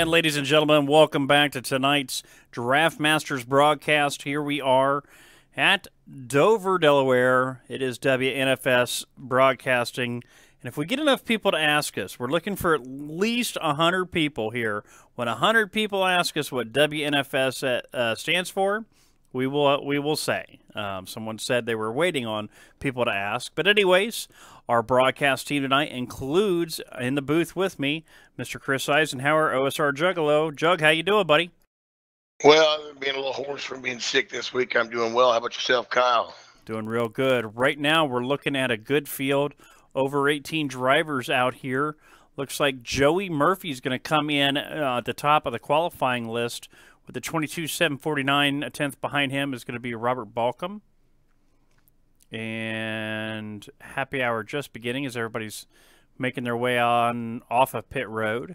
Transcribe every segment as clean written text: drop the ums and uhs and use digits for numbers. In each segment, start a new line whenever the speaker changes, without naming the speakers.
And ladies and gentlemen, welcome back to tonight's Draftmasters broadcast. Here we are at Dover, Delaware. It is WNFS broadcasting. And if we get enough people to ask us, we're looking for at least 100 people here. When 100 people ask us what WNFS stands for, we will say. Someone said they were waiting on people to ask. But anyways, our broadcast team tonight includes, in the booth with me, Mr. Chris Eisenhower, OSR Juggalo. Jug, how you doing, buddy?
Well, I've been being a little hoarse from being sick this week. I'm doing well. How about yourself, Kyle?
Doing real good. Right now, we're looking at a good field. Over 18 drivers out here. Looks like Joey Murphy's going to come in at the top of the qualifying list with the 22.749. A tenth behind him is going to be Robert Balcom. And happy hour just beginning as everybody's making their way on off of pit road.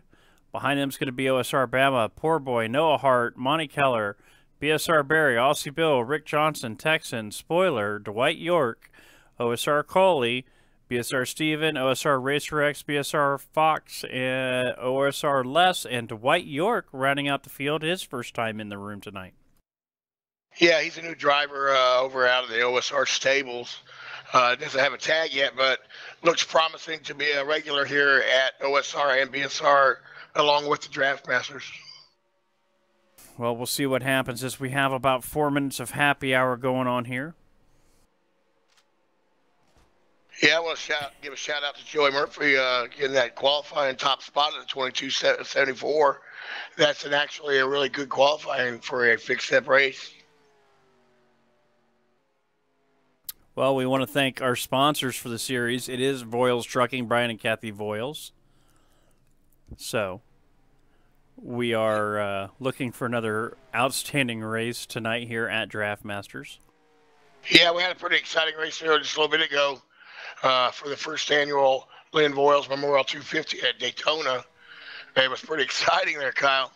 Behind them is going to be OSR Bama, Poor Boy, Noah Hart, Monty Keller, BSR Barry, Aussie Bill, Rick Johnson, Texan, Spoiler, Dwight York, OSR Coley, BSR Steven, OSR Racer X, BSR Fox, and OSR Les, and Dwight York rounding out the field, his first time in the room tonight.
Yeah, he's a new driver over out of the OSR stables. Doesn't have a tag yet, but looks promising to be a regular here at OSR and BSR along with the Draftmasters.
Well, we'll see what happens as we have about 4 minutes of happy hour going on here.
Yeah, I want to give a shout out to Joey Murphy getting that qualifying top spot at the 22.74. That's actually a really good qualifying for a fixed step race.
Well, we want to thank our sponsors for the series. It is Voiles Trucking, Brian and Kathy Voiles. So, we are looking for another outstanding race tonight here at Draftmasters.
Yeah, we had a pretty exciting race here just a little bit ago for the first annual Lynn Voiles Memorial 250 at Daytona. It was pretty exciting there, Kyle.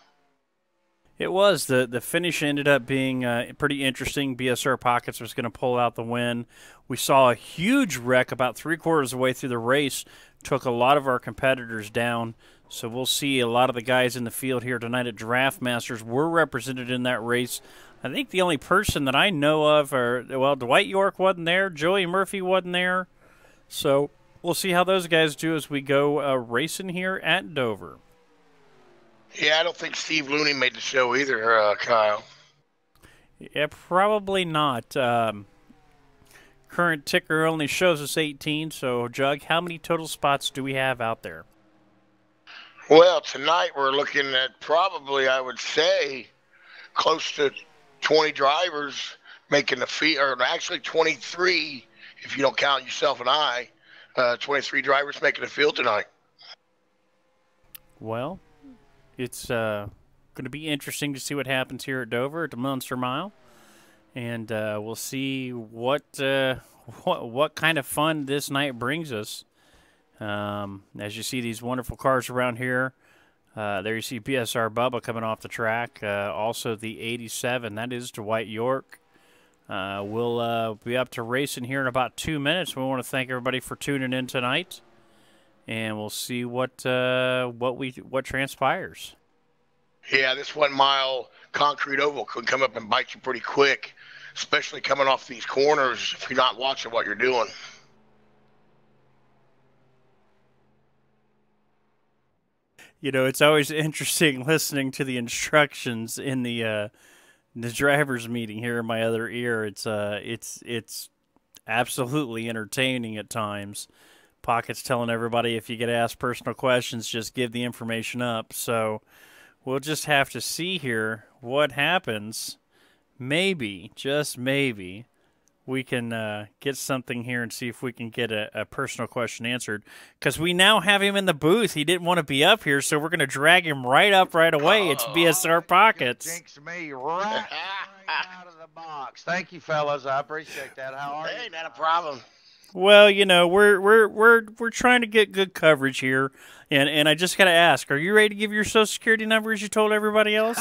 It was. The finish ended up being pretty interesting. BSR Pockets was going to pull out the win. We saw a huge wreck about 3/4 of the way through the race. Took a lot of our competitors down. So we'll see a lot of the guys in the field here tonight at Draftmasters were represented in that race. I think the only person that I know of Dwight York wasn't there. Joey Murphy wasn't there. So we'll see how those guys do as we go racing here at Dover.
Yeah, I don't think Steve Looney made the show either, Kyle.
Yeah, probably not. Current ticker only shows us 18, so, Jug, how many total spots do we have out there?
Well, tonight we're looking at probably, I would say, close to 20 drivers making the field, or actually 23, if you don't count yourself and I, 23 drivers making the field tonight.
Well, it's going to be interesting to see what happens here at Dover at the Munster Mile, and we'll see what kind of fun this night brings us. As you see these wonderful cars around here, there you see BSR Bubba coming off the track. Also the 87, that is Dwight York. We'll be up to racing here in about 2 minutes. We want to thank everybody for tuning in tonight, and we'll see what transpires.
Yeah, this 1 mile concrete oval could come up and bite you pretty quick, especially coming off these corners if you're not watching what you're doing.
You know, it's always interesting listening to the instructions in the driver's meeting here in my other ear. It's absolutely entertaining at times. Pocket's telling everybody if you get asked personal questions, just give the information up. So we'll just have to see here what happens. Maybe, just maybe, we can get something here and see if we can get a personal question answered. Because we now have him in the booth. He didn't want to be up here, so we're going to drag him right up right away. It's BSR Pockets.
Jinx me right out of the box. Thank you, fellas. I appreciate that. How are you?
Hey, not a problem.
Well, you know, we're trying to get good coverage here, and I just got to ask, are you ready to give your Social Security number as you told everybody else?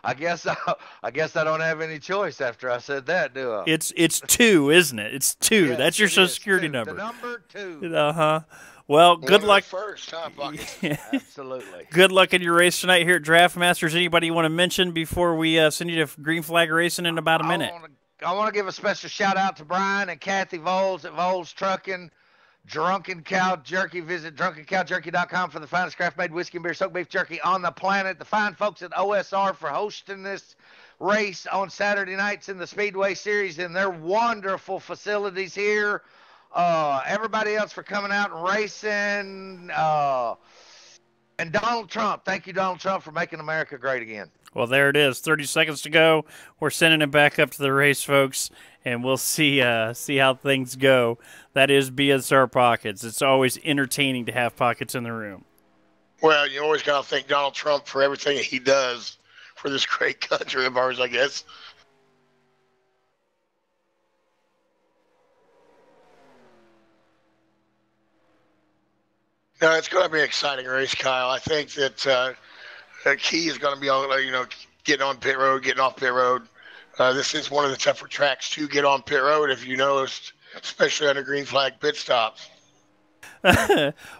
I guess I don't have any choice after I said that, do I?
It's two, isn't it? It's two.
Yes,
That's your
it
Social
is
Security
two. The
number.
number 2.
Uh-huh. Well, good
One of the
luck.
first, huh, Bucket?
Absolutely.
Good luck in your race tonight here at Draftmasters. Anybody you want to mention before we send you to Green Flag Racing in about a minute?
I want to give a special shout out to Brian and Kathy Voles at Voles Trucking. Drunken Cow Jerky. Visit drunkencowjerky.com for the finest craft-made whiskey and beer soaked beef jerky on the planet. The fine folks at OSR for hosting this race on Saturday nights in the Speedway Series in their wonderful facilities here. Everybody else for coming out and racing. And Donald Trump. Thank you, Donald Trump, for making America great again.
Well, there it is. 30 seconds to go. We're sending it back up to the race, folks, and we'll see how things go. That is BSR Pockets. It's always entertaining to have Pockets in the room.
Well, you always got to thank Donald Trump for everything that he does for this great country of ours, I guess. No, it's going to be an exciting race, Kyle. I think that key is going to be getting on pit road, getting off pit road. This is one of the tougher tracks to get on pit road, if you noticed, especially under green flag pit stops.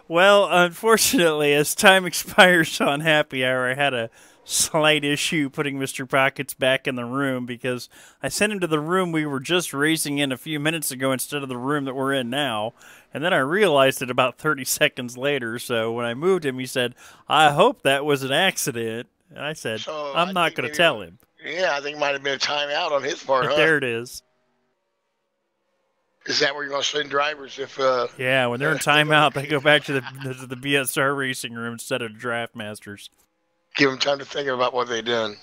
Well, unfortunately, as time expires on Happy Hour, I had a slight issue putting Mr. Pockets back in the room because I sent him to the room we were just racing in a few minutes ago instead of the room that we're in now. And then I realized it about 30 seconds later. So when I moved him, he said, "I hope that was an accident." And I said, I'm not going to tell him.
Yeah, I think it might have been a timeout on his part, huh?
There it is.
Is that where you're going to send drivers if...
yeah, when they're in timeout, they go back to the BSR racing room instead of Draftmasters.
Give them time to think about what they've done.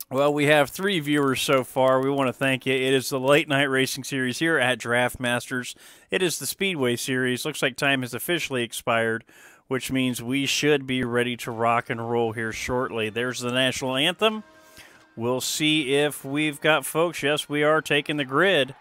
Well, we have 3 viewers so far. We want to thank you. It is the Late Night Racing Series here at Draftmasters. It is the Speedway Series. Looks like time has officially expired, which means we should be ready to rock and roll here shortly. There's the national anthem. We'll see if we've got folks. Yes, we are taking the grid.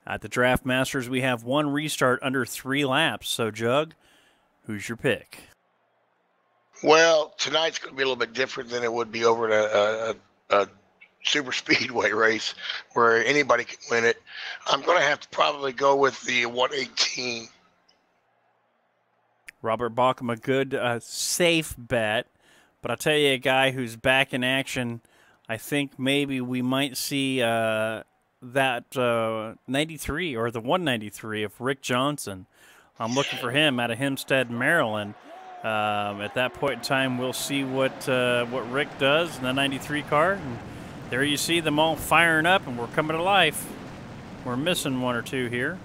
At the Draftmasters, we have 1 restart under 3 laps. So, Jug, who's your pick?
Well, tonight's going to be a little bit different than it would be over at a super speedway race where anybody can win it. I'm going to have to probably go with the 118.
Robert Bauckham, a good, safe bet. But I'll tell you a guy who's back in action, I think maybe we might see... that 93 or the 193 of Rick Johnson. I'm looking for him out of Hempstead, Maryland. At that point in time, we'll see what Rick does in the 93 car. And there you see them all firing up, and we're coming to life. We're missing 1 or 2 here.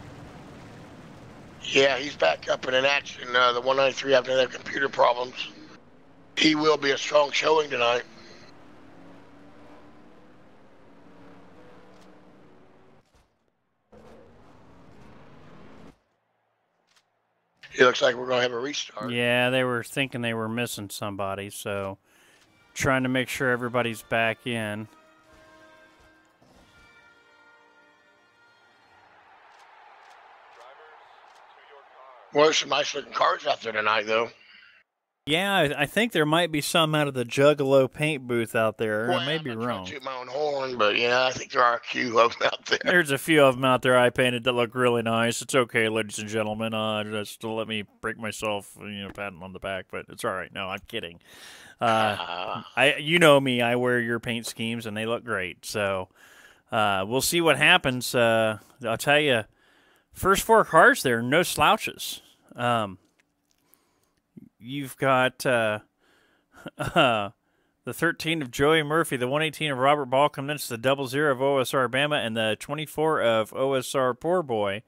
Yeah, he's back up and in action. The 193 after their computer problems. He will be a strong showing tonight. It looks like we're going to have a restart.
Yeah, they were thinking they were missing somebody, so trying to make sure everybody's back in.
Well, there's some nice looking cars out there tonight, though.
Yeah, I think there might be some out of the Juggalo paint booth out there.
Well,
I may be wrong.
I'm not trying to toot my own horn, but yeah, I think there are a few of them out there.
There's a few of them out there I painted that look really nice. It's okay, ladies and gentlemen. Just to let me break myself, patting on the back, but it's all right. No, I'm kidding. You know me. I wear your paint schemes, and they look great. So we'll see what happens. I'll tell you, first 4 cars there, no slouches. You've got the 13 of Joey Murphy, the 118 of Robert Bauckham, then it's the 00 of OSR Bama, and the 24 of OSR Poor Boy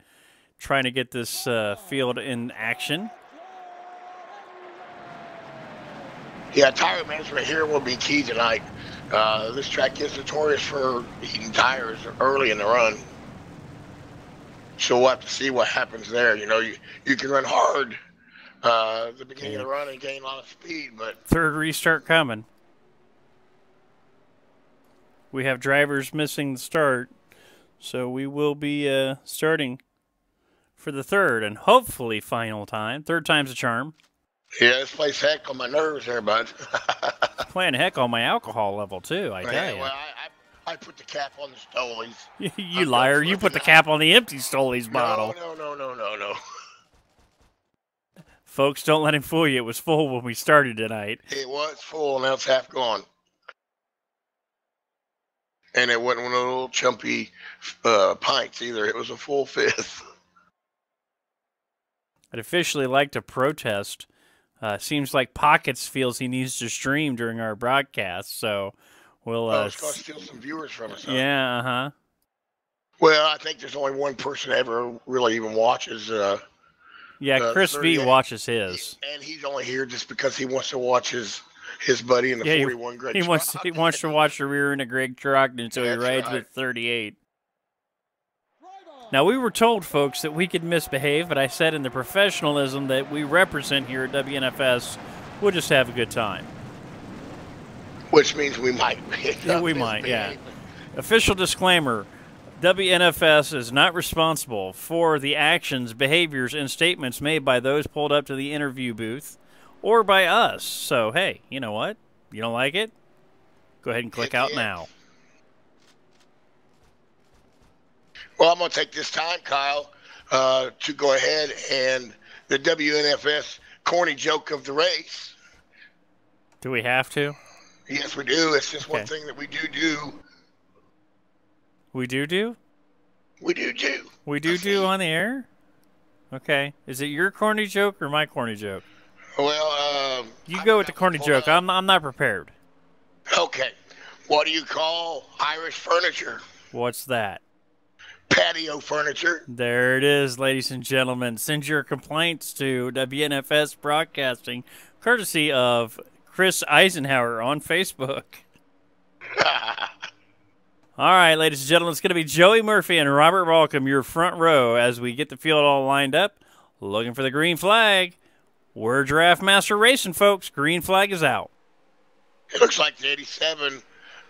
trying to get this field in action.
Yeah, tire management here will be key tonight. This track is notorious for heating tires early in the run. So we'll have to see what happens there. You know, you can run hard at the beginning of the run and gain a lot of speed, but
third restart coming. We have drivers missing the start, so we will be starting for the third and hopefully final time. Third time's a charm.
Yeah, this plays heck on my nerves there, bud.
Playing heck on my alcohol level, too, I tell you.
Well, I put the cap on the Stolies.
You liar. You put the cap on the empty Stolies bottle.
No.
Folks, don't let him fool you. It was full when we started tonight.
It was full, now it's half gone. And it wasn't one of those little chumpy pints either. It was a full fifth.
I'd officially like to protest. Seems like Pockets feels he needs to stream during our broadcast, so we'll...
it's going to steal some viewers from us, huh?
Yeah, uh-huh.
Well, I think there's only one person ever really even watches...
Chris V watches his.
And he's only here just because he wants to watch his buddy in the 41 Greg
he
truck.
He wants to watch the rear end of Greg truck, and so he rides with 38. Now, we were told, folks, that we could misbehave, but I said in the professionalism that we represent here at WNFS, we'll just have a good time.
Which means we might.
Yeah, we might, yeah. Official disclaimer, WNFS is not responsible for the actions, behaviors, and statements made by those pulled up to the interview booth or by us. So, hey, you know what? You don't like it? Go ahead and click out now.
Well, I'm going to take this time, Kyle, to go ahead and the WNFS corny joke of the race.
Do we have to?
Yes, we do. It's just one thing that we do.
We do?
We do.
We do on the air? Okay. Is it your corny joke or my corny joke?
Well,
you go with the corny joke. I'm not prepared.
Okay. What do you call Irish furniture?
What's that?
Patio furniture.
There it is, ladies and gentlemen. Send your complaints to WNFS Broadcasting, courtesy of Chris Eisenhower on Facebook. All right, ladies and gentlemen, it's going to be Joey Murphy and Robert Balcom, your front row, as we get the field all lined up, looking for the green flag. We're Draftmaster racing, folks. Green flag is out.
It looks like the 87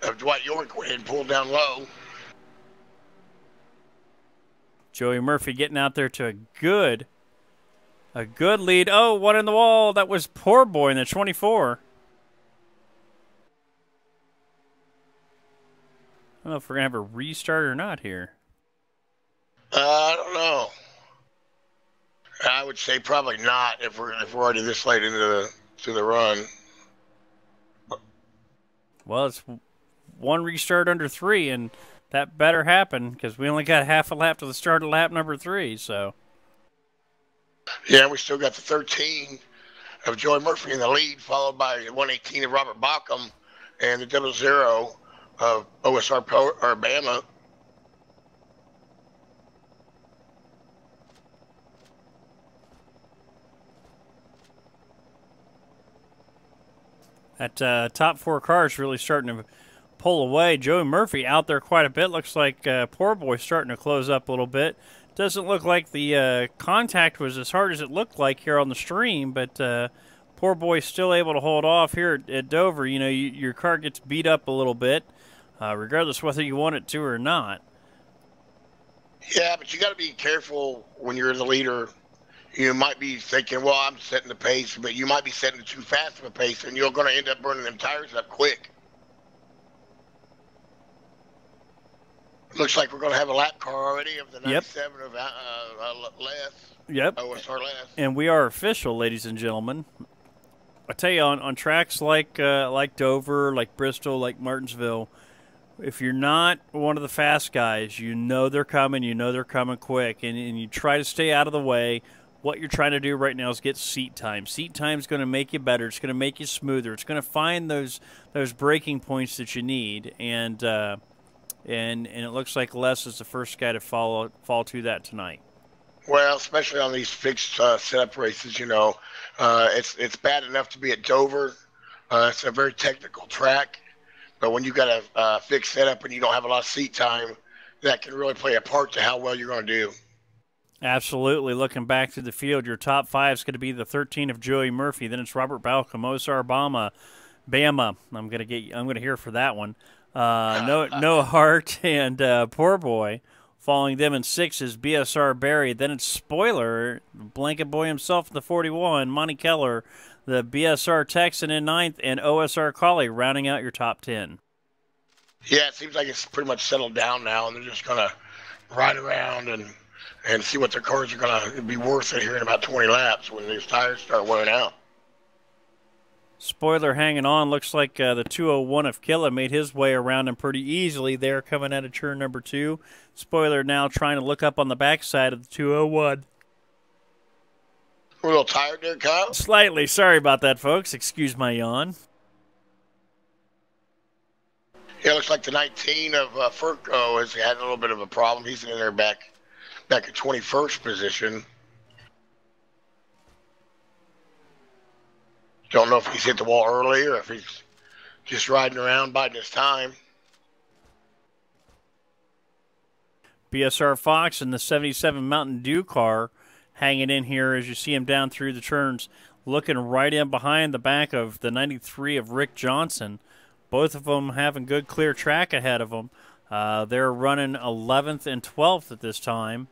of Dwight York went ahead and pulled down low.
Joey Murphy getting out there to a good lead. Oh, one in the wall. That was Poor Boy in the 24. I don't know if we're going to have a restart or not here.
I don't know. I would say probably not if we're already this late into the run.
Well, it's one restart under 3, and that better happen because we only got half a lap to the start of lap number 3. So,
yeah, we still got the 13 of Joey Murphy in the lead, followed by 118 of Robert Balcom and the 00 of OSR Alabama.
That top 4 cars really starting to pull away. Joey Murphy out there quite a bit. Looks like Poor Boy starting to close up a little bit. Doesn't look like the contact was as hard as it looked like here on the stream, but Poor Boy's still able to hold off here at Dover. You know, your car gets beat up a little bit, regardless whether you want it to or not.
Yeah, but you got to be careful when you're the leader. You might be thinking, well, I'm setting the pace, but you might be setting it too fast of a pace, and you're going to end up burning them tires up quick. Looks like we're going to have a lap car already of the 97 of Les.
Yep.
OSR Les.
And we are official, ladies and gentlemen. I tell you, on tracks like Dover, like Bristol, like Martinsville, if you're not one of the fast guys, you know they're coming. You know they're coming quick, and you try to stay out of the way. What you're trying to do right now is get seat time. Seat time is going to make you better. It's going to make you smoother. It's going to find those breaking points that you need, and it looks like Les is the first guy to fall to that tonight.
Well, especially on these fixed setup races, you know, it's bad enough to be at Dover. It's a very technical track, but when you got a fixed setup and you don't have a lot of seat time, that can really play a part to how well you're going to do.
Absolutely. Looking back through the field, your top five is going to be the 13 of Joey Murphy. Then it's Robert Balcom, Osar Bama. I'm gonna hear for that one. No Hart and Poor Boy. Following them in six is BSR Barry. Then it's Spoiler, Blanket Boy himself, the 41. Monty Keller, the BSR Texan in ninth, and OSR Collie rounding out your top 10.
Yeah, it seems like it's pretty much settled down now, and they're just gonna ride around and see what their cars are gonna be worth here in about 20 laps when these tires start wearing out.
Spoiler hanging on. Looks like the 201 of Killa made his way around him pretty easily there coming out of turn number 2. Spoiler now trying to look up on the backside of the 201.
A little tired there, Kyle?
Slightly. Sorry about that, folks. Excuse my yawn.
Yeah, it looks like the 19 of Furco has had a little bit of a problem. He's in there back at 21st position. Don't know if he's hit the wall early or if he's just riding around biding his time.
BSR Fox and the 77 Mountain Dew car hanging in here as you see him down through the turns, looking right in behind the back of the 93 of Rick Johnson. Both of them having good clear track ahead of them. They're running 11th and 12th at this time.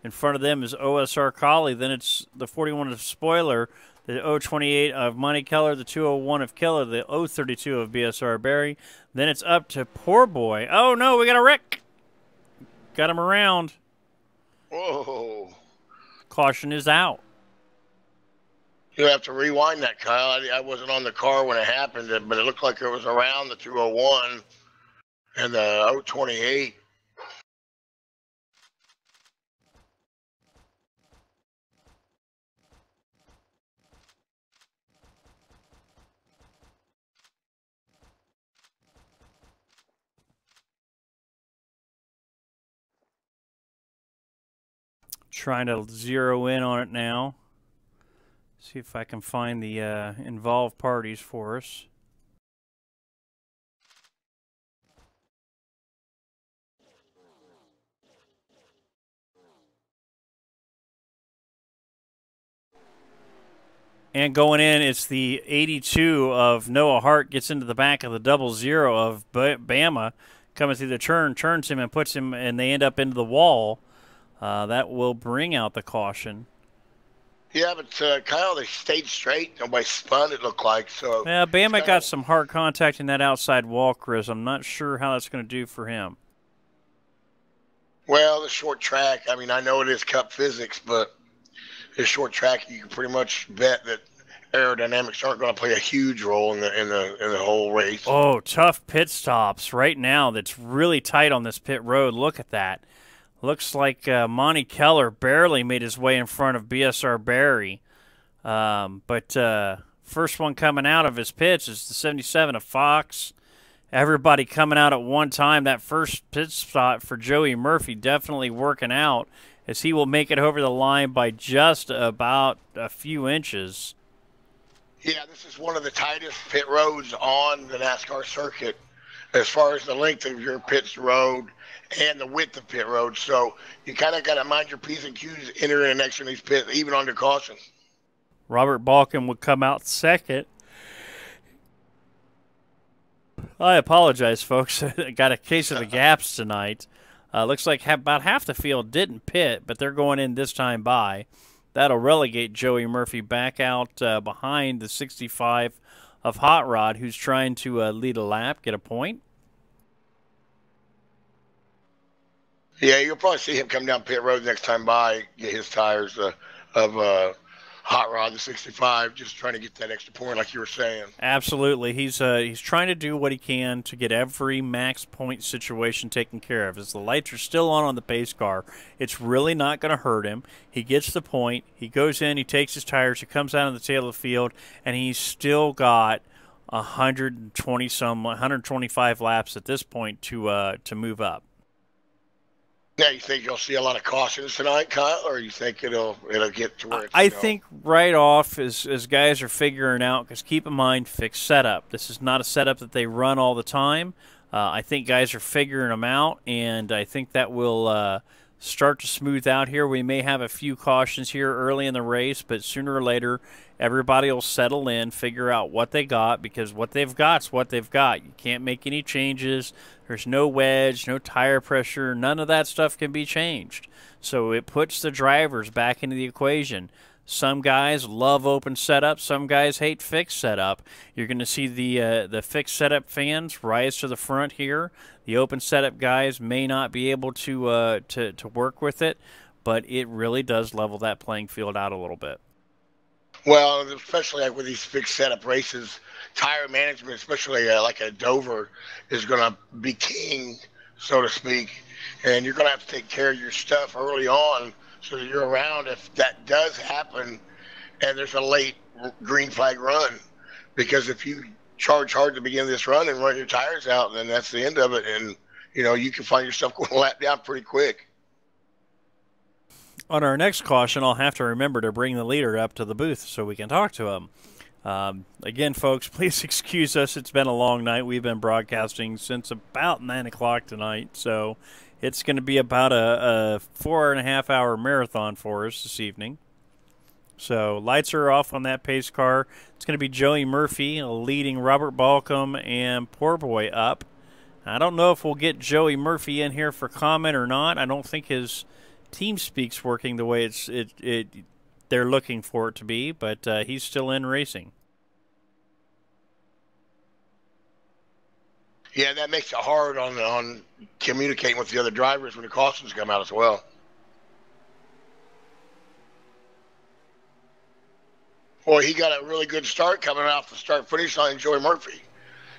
In front of them is OSR Collie. Then it's the 41 of Spoiler, the 028 of Monty Keller, the 201 of Killer, the 032 of BSR Barry. Then it's up to Poor Boy. Oh, no, we got a wreck. Got him around.
Whoa.
Caution is out.
You'll have to rewind that, Kyle. I wasn't on the car when it happened, but it looked like it was around the 201 and the 028.
Trying to zero in on it now. See if I can find the involved parties for us. And going in, it's the 82 of Noah Hart gets into the back of the 00 of Bama, coming through the turn, turns him and puts him, and they end up into the wall. That will bring out the caution.
Yeah, but Kyle, they stayed straight. Nobody spun, it looked like. So
yeah, Bama got some hard contact in that outside wall, Chris. I'm not sure how that's going to do for him.
Well, the short track, I mean, I know it is cup physics, but the short track, you can pretty much bet that aerodynamics aren't going to play a huge role in the whole race.
Oh, tough pit stops right now. That's really tight on this pit road. Look at that. Looks like Monty Keller barely made his way in front of BSR Barry. But first one coming out of his pits is the 77 of Fox. Everybody coming out at one time. That first pit stop for Joey Murphy definitely working out as he will make it over the line by just about a few inches.
Yeah, this is one of the tightest pit roads on the NASCAR circuit as far as the length of your pits road and the width of pit road. So you kind of got to mind your P's and Q's entering and exiting these pits, even under caution.
Robert Balkin would come out second. I apologize, folks. I got a case of the gaps tonight. Looks like about half the field didn't pit, but they're going in this time by. That'll relegate Joey Murphy back out behind the 65 of Hot Rod, who's trying to lead a lap, get a point.
Yeah, you'll probably see him come down pit road next time by, get his tires of Hot Rod, the 65, just trying to get that extra point like you were saying.
Absolutely. He's trying to do what he can to get every max point situation taken care of. As the lights are still on the pace car, it's really not going to hurt him. He gets the point. He goes in, he takes his tires, he comes out on the tail of the field, and he's still got 125 laps at this point to move up.
Yeah, you think you'll see a lot of cautions tonight, Kyle, or you think it'll get to where it's,
I think right off as guys are figuring out, because keep in mind, fixed setup. This is not a setup that they run all the time. I think guys are figuring them out, and I think that will start to smooth out here. We may have a few cautions here early in the race, but sooner or later, everybody will settle in, figure out what they got, because what they've got is what they've got. You can't make any changes. There's no wedge, no tire pressure. None of that stuff can be changed. So it puts the drivers back into the equation. Some guys love open setup. Some guys hate fixed setup. You're going to see the fixed setup fans rise to the front here. The open setup guys may not be able to work with it, but it really does level that playing field out a little bit.
Well, especially like with these fixed setup races, tire management, especially like a Dover, is going to be king, so to speak. And you're going to have to take care of your stuff early on so that you're around if that does happen and there's a late green flag run. Because if you charge hard to begin this run and run your tires out, then that's the end of it. And, you know, you can find yourself going a lap down pretty quick.
On our next caution, I'll have to remember to bring the leader up to the booth so we can talk to him. Again, folks, please excuse us. It's been a long night. We've been broadcasting since about 9 o'clock tonight, so it's going to be about a 4.5-hour marathon for us this evening. So lights are off on that pace car. It's going to be Joey Murphy leading Robert Balcom and Poor Boy up. I don't know if we'll get Joey Murphy in here for comment or not. I don't think his TeamSpeak's working the way they're looking for it to be, but he's still in racing.
Yeah, that makes it hard on communicating with the other drivers when the cautions come out as well. Boy, he got a really good start coming off the start-finish line. Joey Murphy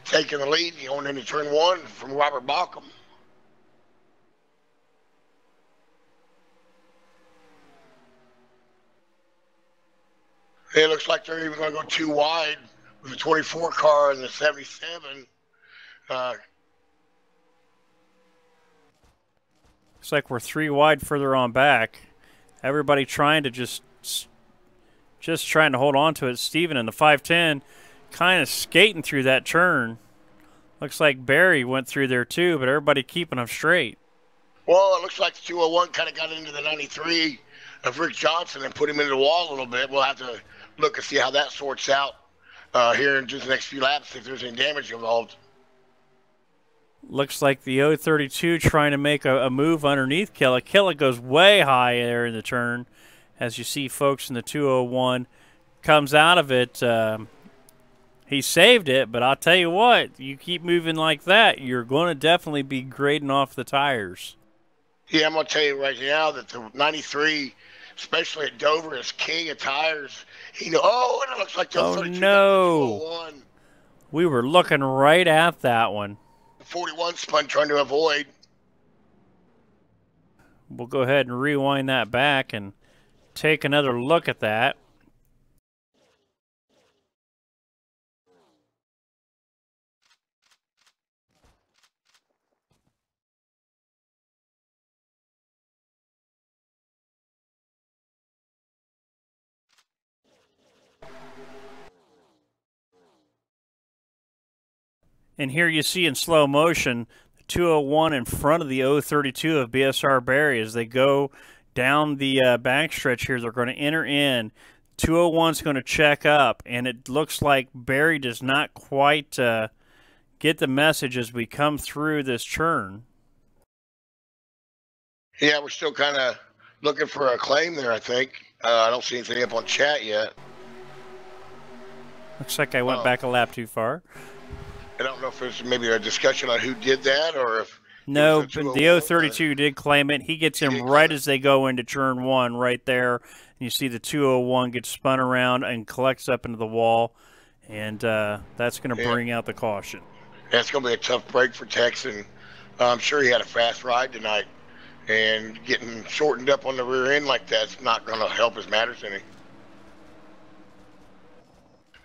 taking the lead going into turn one from Robert Balcom. It looks like they're even going to go too wide with the 24 car and the 77.
Looks like we're 3 wide further on back. Everybody trying to just trying to hold on to it. Steven in the 510 kind of skating through that turn. Looks like Barry went through there too, but everybody keeping them straight.
Well, it looks like the 201 kind of got into the 93 of Rick Johnson and put him into the wall a little bit. We'll have to look and see how that sorts out here in just the next few laps, if there's any damage involved.
Looks like the 032 trying to make a move underneath Killa. Killa goes way high there in the turn. As you see folks in the 201 comes out of it. He saved it, but I'll tell you what, you keep moving like that, you're going to definitely be grading off the tires.
Yeah, I'm going to tell you right now that the 93, especially at Dover, is king of tires. And it looks like the 032
no.
201.
We were looking right at that one.
41 spun trying to avoid.
We'll go ahead and rewind that back and take another look at that. And here you see in slow motion the 201 in front of the 032 of BSR Barry as they go down the backstretch here. They're going to enter in. 201's going to check up, and it looks like Barry does not quite get the message as we come through this turn.
Yeah, we're still kind of looking for a claim there, I think. I don't see anything up on chat yet.
Looks like I went back a lap too far.
I don't know if there's maybe a discussion on who did that or if...
No, but the 032 did claim it. He gets him right as they go into turn one right there. And you see the 201 gets spun around and collects up into the wall. And that's going to bring out the caution.
Yeah, it's going to be a tough break for Tex. And I'm sure he had a fast ride tonight. And getting shortened up on the rear end like that's not going to help his matters any.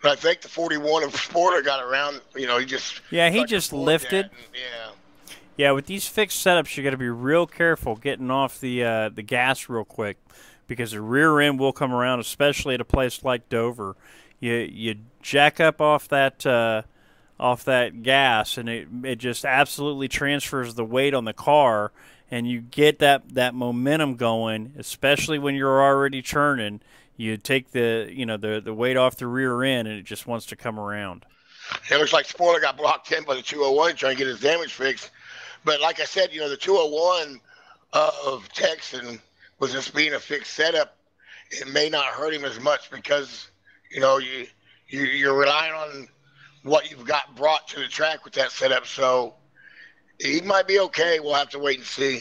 But I think the 41 of Sporter got around, he just...
Yeah, he just lifted. Yeah, with these fixed setups, you got to be real careful getting off the gas real quick because the rear end will come around, especially at a place like Dover. You jack up off that gas, and it just absolutely transfers the weight on the car, and you get that momentum going, especially when you're already churning. You take the weight off the rear end, and it just wants to come around.
It looks like Spoiler got blocked in by the 201 trying to get his damage fixed. But like I said, the 201 of Texan was just being a fixed setup. It may not hurt him as much because you're relying on what you've got brought to the track with that setup. So he might be okay. We'll have to wait and see.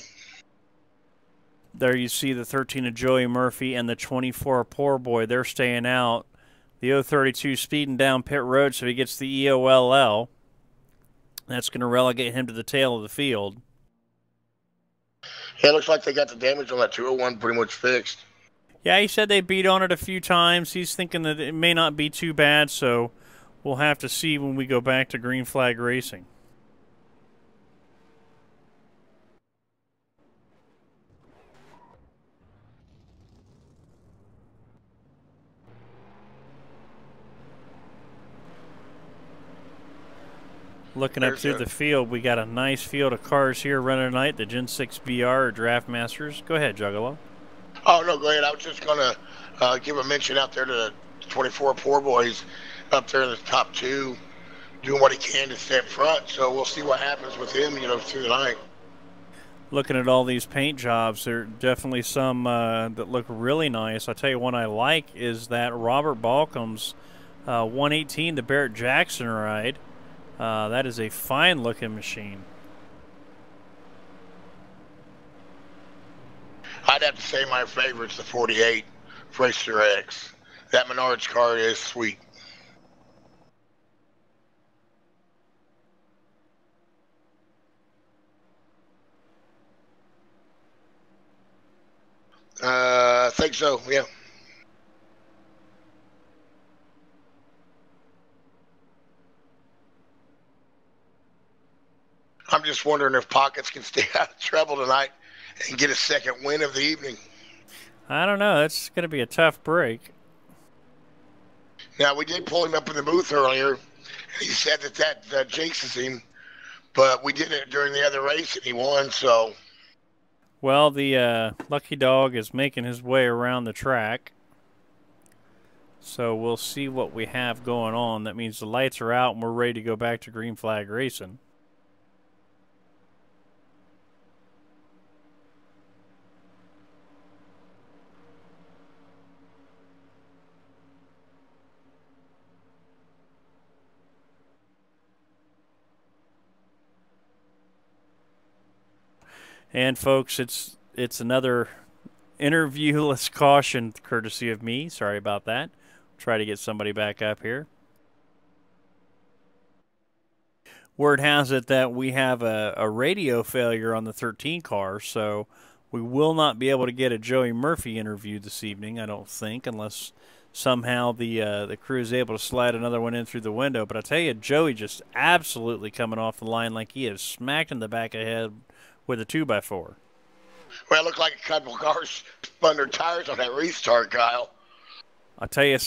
There you see the 13 of Joey Murphy and the 24 of Poor Boy. They're staying out. The 032 speeding down pit road, so he gets the EOLL. That's going to relegate him to the tail of the field.
Yeah, it looks like they got the damage on that 201 pretty much fixed.
Yeah, he said they beat on it a few times. He's thinking that it may not be too bad, so we'll have to see when we go back to green flag racing. Looking up through the field, we got a nice field of cars here running tonight. The Gen 6 BR or Draftmasters. Go ahead, Juggalo.
Oh, no, go ahead. I was just going to give a mention out there to the 24 Poor Boys up there in the top two, doing what he can to stay up front. So we'll see what happens with him, through the night.
Looking at all these paint jobs, there are definitely some that look really nice. I'll tell you one I like is that Robert Balcom's 118, the Barrett Jackson ride. That is a fine-looking machine.
I'd have to say my favorite's the 48 Racer X. That Menards car is sweet. I think so, yeah. I'm just wondering if Pockets can stay out of trouble tonight and get a second win of the evening.
I don't know. That's going to be a tough break.
Now, we did pull him up in the booth earlier, and he said that jinxes him, but we did it during the other race, and he won, so.
Well, the lucky dog is making his way around the track. So we'll see what we have going on. That means the lights are out, and we're ready to go back to green flag racing. And folks, it's another interviewless caution courtesy of me. Sorry about that. Try to get somebody back up here. Word has it that we have a radio failure on the 13 car, so we will not be able to get a Joey Murphy interview this evening, I don't think, unless somehow the crew is able to slide another one in through the window. But I tell you, Joey just absolutely coming off the line like he is smacked in the back of the head with a 2x4.
Well, it looked like a couple of cars spun their tires on that restart, Kyle.
I'll tell you,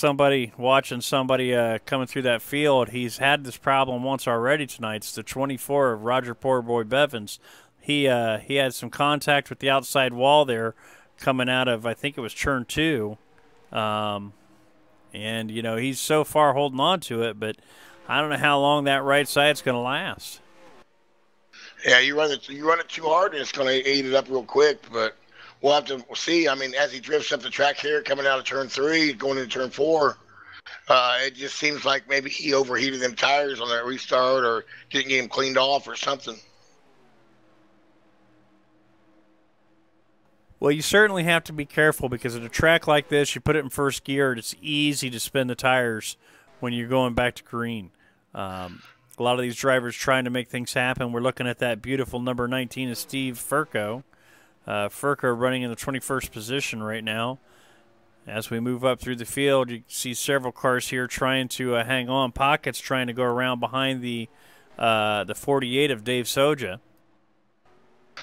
watching somebody coming through that field, he's had this problem once already tonight. It's the 24 of Roger Poorboy Bevins. He had some contact with the outside wall there coming out of, I think it was turn 2. And, he's so far holding on to it, but I don't know how long that right side's going to last.
Yeah, you run it too hard, and it's going to eat it up real quick. But we'll have to see. I mean, as he drifts up the track here, coming out of turn 3, going into turn 4, it just seems like maybe he overheated them tires on that restart, or didn't get him cleaned off, or something.
Well, you certainly have to be careful because at a track like this, you put it in first gear, it's easy to spin the tires when you're going back to green. A lot of these drivers trying to make things happen. We're looking at that beautiful number 19 of Steve Furco. Furco running in the 21st position right now. As we move up through the field, you see several cars here trying to hang on. Pockets trying to go around behind the 48 of Dave Soja.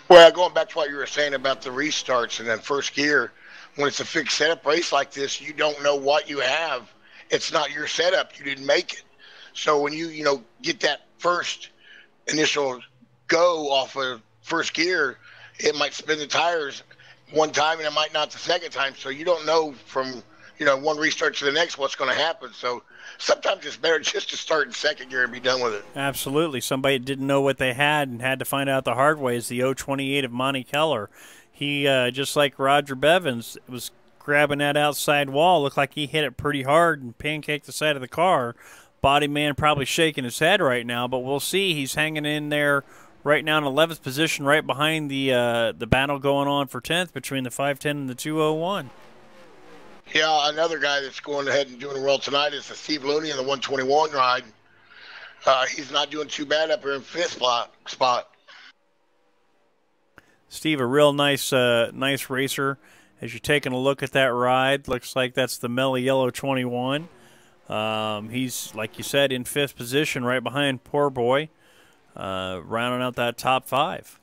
Well, going back to what you were saying about the restarts and then first gear, when it's a fixed setup race like this, you don't know what you have. It's not your setup. You didn't make it. So when you get that first initial go off of first gear, it might spin the tires one time and it might not the second time. So you don't know from one restart to the next what's going to happen. So sometimes it's better just to start in second gear and be done with it.
Absolutely. Somebody didn't know what they had and had to find out the hard way is the 028 of Monty Keller. He, just like Roger Bevins, was grabbing that outside wall. Looked like he hit it pretty hard and pancaked the side of the car. Body man probably shaking his head right now, but we'll see. He's hanging in there right now in 11th position, right behind the battle going on for 10th between the 510 and the 201.
Yeah, another guy that's going ahead and doing well tonight is Steve Looney in the 121 ride. He's not doing too bad up here in fifth spot.
Steve, a real nice racer. As you're taking a look at that ride, looks like that's the Mellow Yellow 21. He's, like you said, in fifth position right behind Poor Boy, rounding out that top five.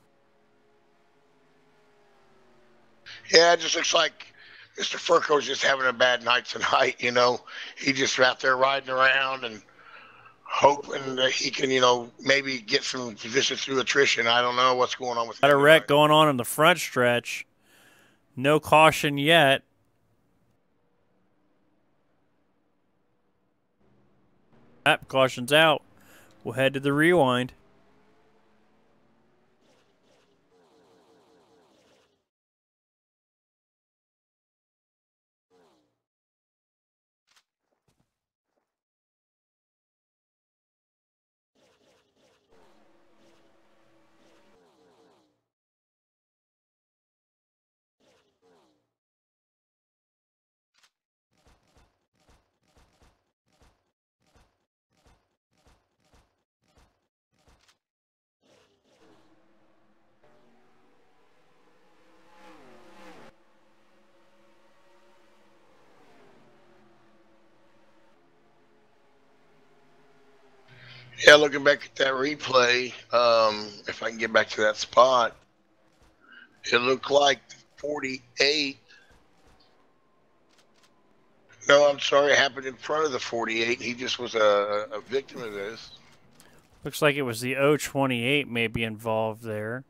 Yeah, it just looks like Mr. Furco's just having a bad night tonight, He just out there riding around and hoping that he can, maybe get some positions through attrition. I don't know what's going on with
Got
him
a wreck
tonight.
going on in the front stretch. No caution yet. Caution's out. We'll head to the rewind.
Yeah, looking back at that replay, if I can get back to that spot, it looked like 48. No, I'm sorry, it happened in front of the 48. He just was a victim of this.
Looks like it was the 028 maybe involved there.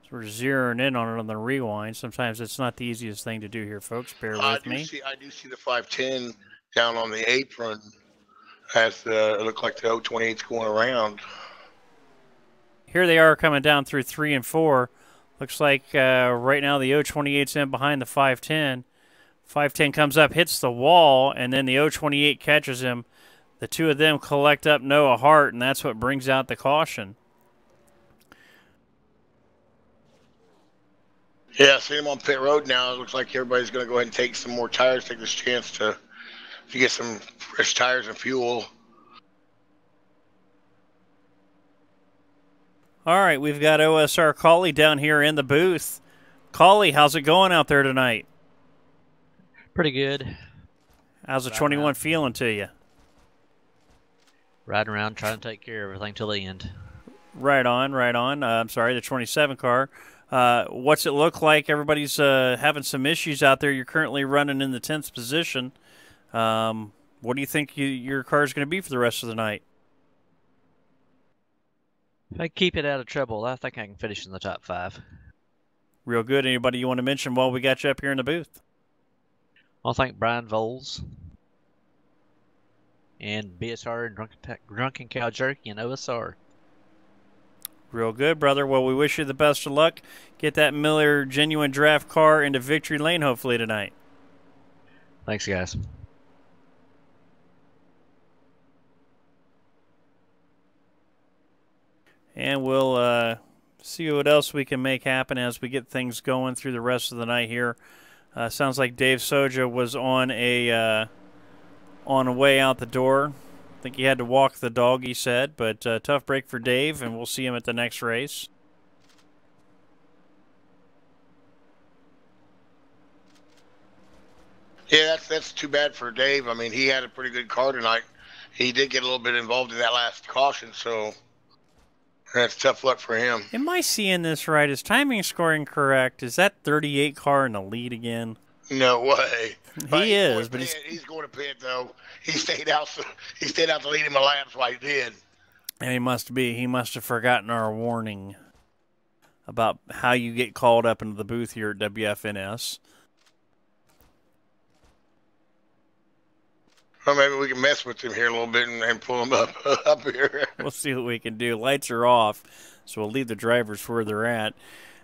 So we're zeroing in on it on the rewind. Sometimes it's not the easiest thing to do here, folks. Bear with me.
I do see the 510 down on the apron as it looked like the 028's going around.
Here they are coming down through 3 and 4. Looks like right now the 028's in behind the 510. 510 comes up, hits the wall, and then the 028 catches him. The two of them collect up Noah Hart, and that's what brings out the caution.
Yeah, seeing him on pit road now, it looks like everybody's going to go ahead and take some more tires, take this chance to get some fresh tires and fuel.
All right, we've got OSR Cauley down here in the booth. Cauley, how's it going out there tonight?
Pretty good.
How's the 21 feeling to you?
Riding around trying to take care of everything till the end.
Right on, right on. I'm sorry, the 27 car. What's it look like? Everybody's having some issues out there. You're currently running in the 10th position. What do you think your car is going to be for the rest of the night?
If I keep it out of trouble, I think I can finish in the top 5.
Real good. Anybody you want to mention while we got you up here in the booth?
I'll thank Brian Voles and BSR and Drunken Cow Jerky and OSR.
Real good, brother. Well, we wish you the best of luck. Get that Miller Genuine Draft car into victory lane hopefully tonight.
Thanks, guys.
And we'll see what else we can make happen as we get things going through the rest of the night here. Sounds like Dave Soja was on a way out the door. I think he had to walk the dog, he said, but tough break for Dave, and we'll see him at the next race.
Yeah, that's too bad for Dave. I mean, he had a pretty good car tonight. He did get a little bit involved in that last caution, so that's tough luck for him.
Am I seeing this right? Is timing scoring correct? Is that 38 car in the lead again?
No way.
He is, but
he's going to pit though. He stayed out. He stayed out to lead him a lap, so he did.
And he must have forgotten our warning. about how you get called up into the booth here at WFNS.
Well, maybe we can mess with him here a little bit and pull him up here.
We'll see what we can do. Lights are off, so we'll leave the drivers where they're at.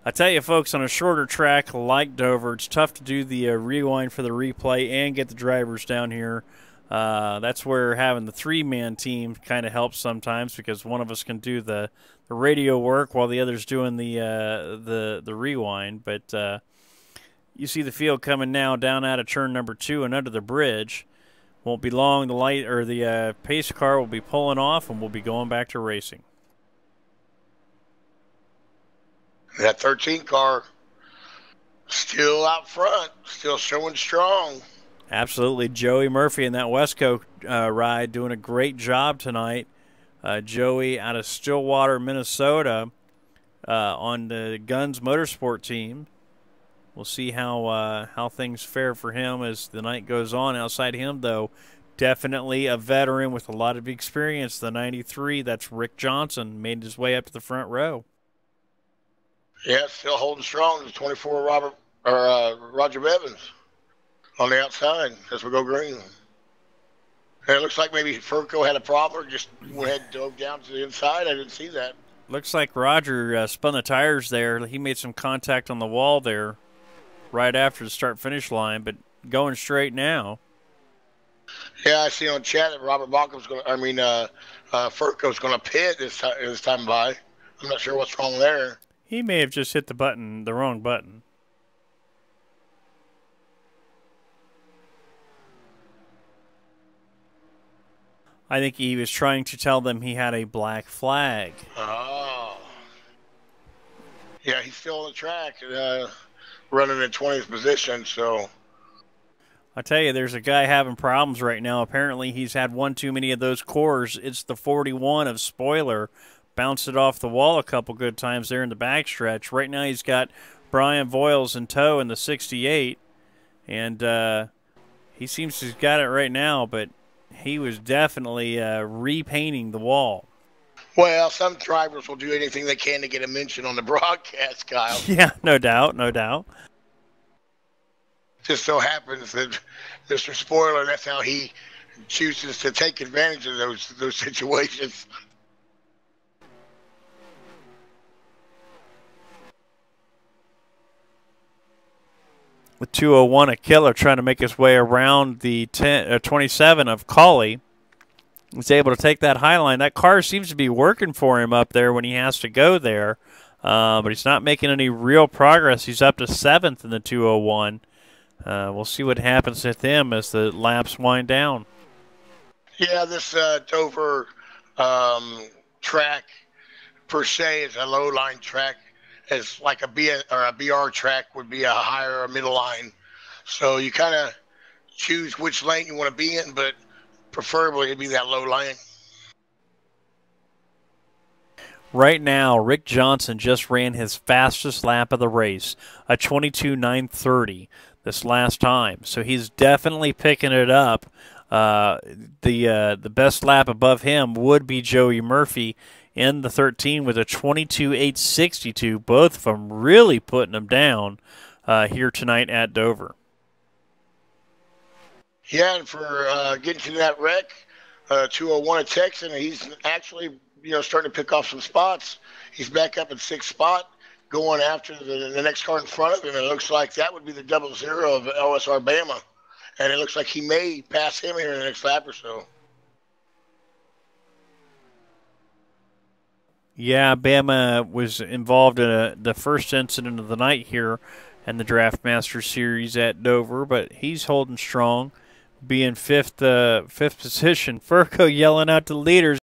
I tell you, folks, on a shorter track like Dover, it's tough to do the rewind for the replay and get the drivers down here. That's where having the three-man team kind of helps sometimes, because one of us can do the radio work while the other's doing the rewind. But you see the field coming now down out of turn number 2 and under the bridge. Won't be long. The light or the pace car will be pulling off, and we'll be going back to racing.
That 13 car still out front, still showing strong.
Absolutely. Joey Murphy in that Westco ride doing a great job tonight. Joey out of Stillwater, Minnesota on the Guns Motorsport team. We'll see how things fare for him as the night goes on. Outside him, though, definitely a veteran with a lot of experience. The 93, that's Rick Johnson, made his way up to the front row.
Yeah, still holding strong. The 24 Roger Bevins on the outside as we go green. And it looks like maybe Furco had a problem or just went ahead and dove down to the inside. I didn't see that.
Looks like Roger spun the tires there. He made some contact on the wall there right after the start-finish line, but going straight now.
Yeah, I see on chat that Robert Bacham's going to, Furco's going to pit this time by. I'm not sure what's wrong there.
He may have just hit the wrong button. I think he was trying to tell them he had a black flag.
Oh. Yeah, he's still on the track, running in 20th position, so.
I tell you, there's a guy having problems right now. Apparently, he's had one too many of those cores. It's the 41 of Spoiler. Bounced it off the wall a couple good times there in the backstretch. Right now he's got Brian Voiles in tow in the 68, and he seems to have got it right now, but he was definitely repainting the wall.
Well, some drivers will do anything they can to get a mention on the broadcast, Kyle.
Yeah, no doubt, no doubt.
Just so happens that Mr. Spoiler, that's how he chooses to take advantage of those situations.
With 201, a killer trying to make his way around the 27 of Cawley. He's able to take that high line. That car seems to be working for him up there when he has to go there. But he's not making any real progress. He's up to 7th in the 201. We'll see what happens with him as the laps wind down.
Yeah, this Dover track per se is a low-line track. As like a BR track would be a higher or middle line. So you kind of choose which lane you want to be in, but preferably it'd be that low line.
Right now, Rick Johnson just ran his fastest lap of the race, a 22:9:30 this last time. So he's definitely picking it up. The best lap above him would be Joey Murphy in the 13 with a 22:862. Both of them really putting them down here tonight at Dover.
Yeah, and for getting to that wreck, 201 at Texan, he's actually starting to pick off some spots. He's back up in 6th spot, going after the next car in front of him. And it looks like that would be the 00 of LSR Bama, and it looks like he may pass him here in the next lap or so.
Yeah, Bama was involved in the first incident of the night here in the Draftmasters series at Dover, but he's holding strong, being fifth position. Furco yelling out to the leaders.